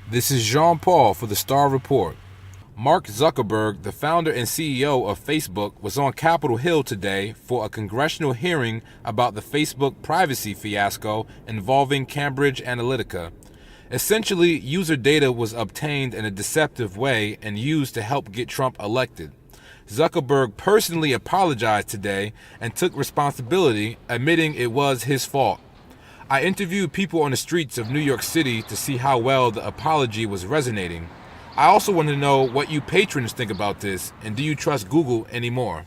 This is Jean Paul for the Star Report. Mark Zuckerberg, the founder and CEO of Facebook, was on Capitol Hill today for a congressional hearing about the Facebook privacy fiasco involving Cambridge Analytica. Essentially, user data was obtained in a deceptive way and used to help get Trump elected. Zuckerberg personally apologized today and took responsibility, admitting it was his fault. I interviewed people on the streets of New York City to see how well the apology was resonating. I also want to know what you patrons think about this, and do you trust Google anymore?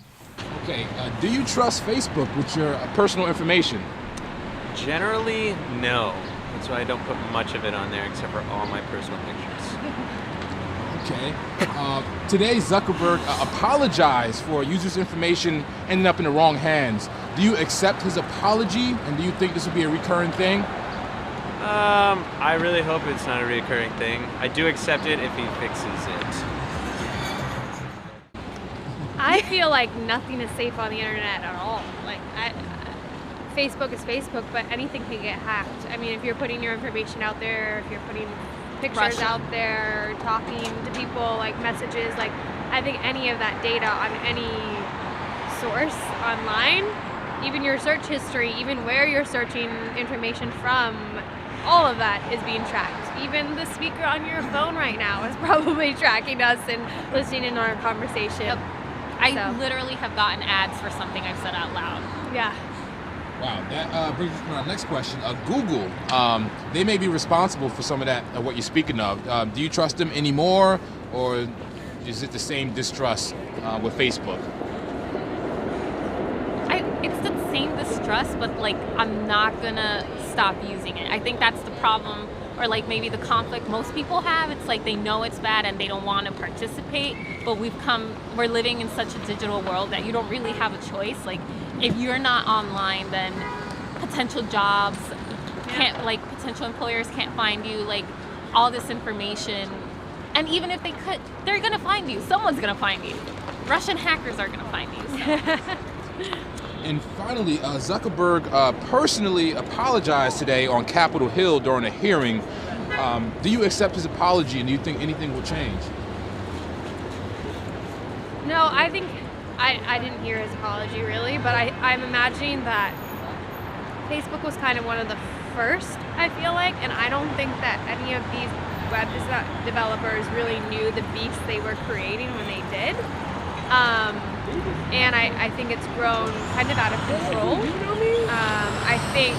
Okay, do you trust Facebook with your personal information? Generally, no. That's why I don't put much of it on there except for all my personal pictures. Okay. Today, Zuckerberg apologized for users' information ending up in the wrong hands. Do you accept his apology, and do you think this will be a recurring thing? I really hope it's not a recurring thing. I do accept it if he fixes it. I feel like nothing is safe on the internet at all. Facebook is Facebook, but anything can get hacked. I mean, if you're putting your information out there, if you're putting pictures out there, talking to people, like messages, like I think any of that data on any source online, even your search history, even where you're searching information from, all of that is being tracked. Even the speaker on your phone right now is probably tracking us and listening in on our conversation. Yep. I literally have gotten ads for something I've said out loud. Yeah. Wow, that brings us to our next question. Google, they may be responsible for some of that, what you're speaking of. Do you trust them anymore, or is it the same distrust with Facebook? It's the same distrust, but like I'm not gonna stop using it. I think that's the problem, or like maybe the conflict most people have. It's like they know it's bad and they don't want to participate, but we're living in such a digital world that you don't really have a choice. Like if you're not online, then potential jobs can't, like potential employers can't find you, like all this information. And even if they could, they're gonna find you. Someone's gonna find you. Russian hackers are gonna find you. So. And finally, Zuckerberg personally apologized today on Capitol Hill during a hearing. Do you accept his apology, and do you think anything will change? No, I think I didn't hear his apology really, but I'm imagining that Facebook was kind of one of the first, I feel like, and I don't think that any of these web developers really knew the beast they were creating when they did. And I think it's grown kind of out of control. I think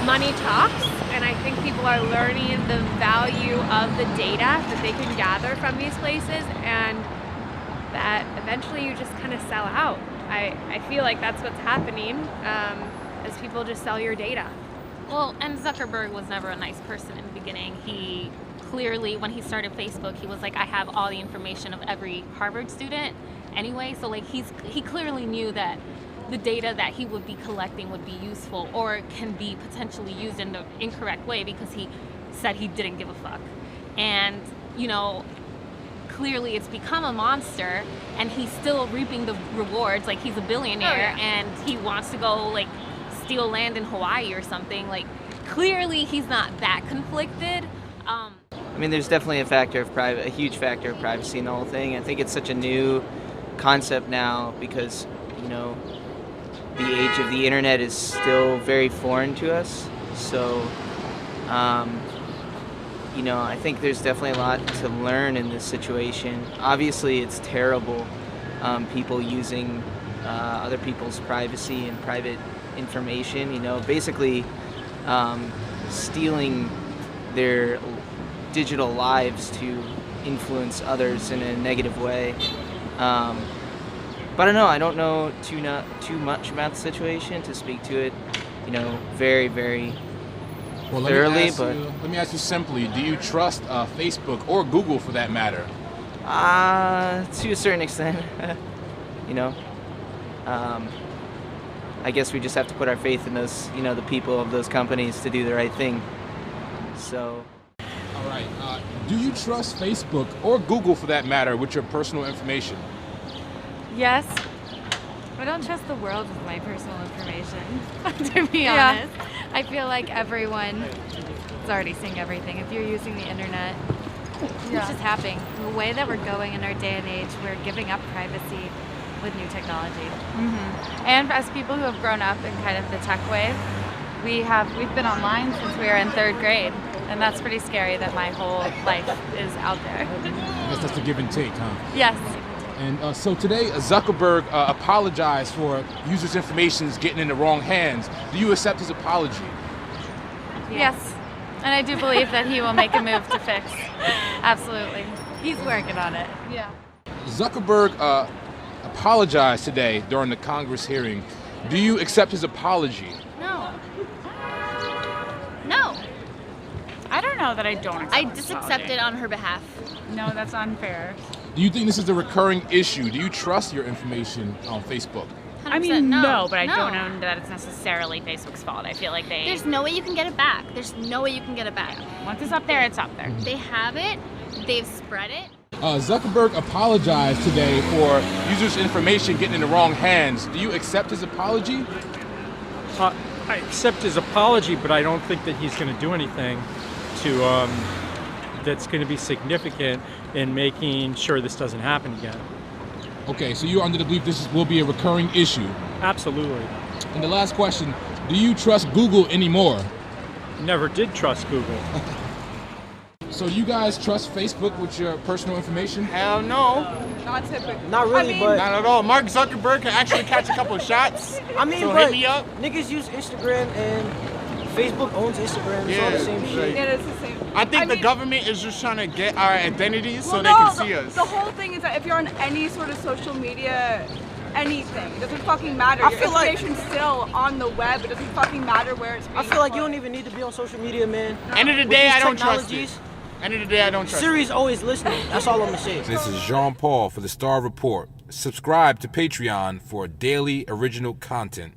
money talks, and I think people are learning the value of the data that they can gather from these places, and that eventually you just kind of sell out. I feel like that's what's happening as people just sell your data. Well, and Zuckerberg was never a nice person in the beginning. He clearly, when he started Facebook, he was like, I have all the information of every Harvard student anyway. So like he clearly knew that the data that he would be collecting would be useful or can be potentially used in the incorrect way, because he said he didn't give a fuck. And, you know, clearly it's become a monster, and he's still reaping the rewards. Like he's a billionaire, and he wants to go like steal land in Hawaii or something. Like clearly he's not that conflicted. I mean, there's definitely a huge factor of privacy in the whole thing. I think it's such a new concept now because, you know, the age of the internet is still very foreign to us. So, you know, I think there's definitely a lot to learn in this situation. Obviously, it's terrible, people using other people's privacy and private information, you know, basically stealing their digital lives to influence others in a negative way. But I don't know too much about the situation to speak to it, you know, very, very thoroughly. Let me ask you simply: do you trust Facebook or Google, for that matter? To a certain extent, you know. I guess we just have to put our faith in those, you know, the people of those companies to do the right thing. So. All right. Do you trust Facebook or Google, for that matter, with your personal information? Yes. I don't trust the world with my personal information, to be honest. I feel like everyone is already seeing everything. If you're using the internet, It's just happening. The way that we're going in our day and age, we're giving up privacy with new technology. And as people who have grown up in kind of the tech wave, we've been online since we were in 3rd grade, and that's pretty scary that my whole life is out there. I guess that's the give and take, huh? Yes. And so today, Zuckerberg apologized for users' information getting in the wrong hands. Do you accept his apology? Yes. And I do believe that he will make a move to fix. Absolutely. He's working on it. Yeah. Zuckerberg apologized today during the Congress hearing. Do you accept his apology? No. No. I don't know that I don't accept I his just apology. accept it on her behalf. No, that's unfair. Do you think this is a recurring issue? Do you trust your information on Facebook? 100% I mean, no, but I No. don't know that it's necessarily Facebook's fault. I feel like There's no way you can get it back. There's no way you can get it back. once it's up there, it's up there. They have it. They've spread it. Zuckerberg apologized today for users' information getting in the wrong hands. Do you accept his apology? I accept his apology, but I don't think that he's going to do anything to that's going to be significant in making sure this doesn't happen again. Okay, so you're under the belief this will be a recurring issue. Absolutely. And the last question, do you trust Google anymore? Never did trust Google. So you guys trust Facebook with your personal information? Hell no. Not typically. Not really, but not at all. Mark Zuckerberg can actually catch a couple of shots. I mean, So but hit me up. niggas use Instagram and Facebook owns Instagram. It's all the same shit. Yeah, it's the same. I think the government is just trying to get our identities so Well, they no, can see us. The whole thing is that if you're on any sort of social media, anything, it doesn't fucking matter. I Your feel like- information's still on the web. It doesn't fucking matter where it's being I feel like you put. don't even need to be on social media, man. End of the With day, these I don't trust technologies, it. End of the day, I don't trust Siri's always listening. That's all I'm gonna say. This is Jean Paul for the Star Report. Subscribe to Patreon for daily original content.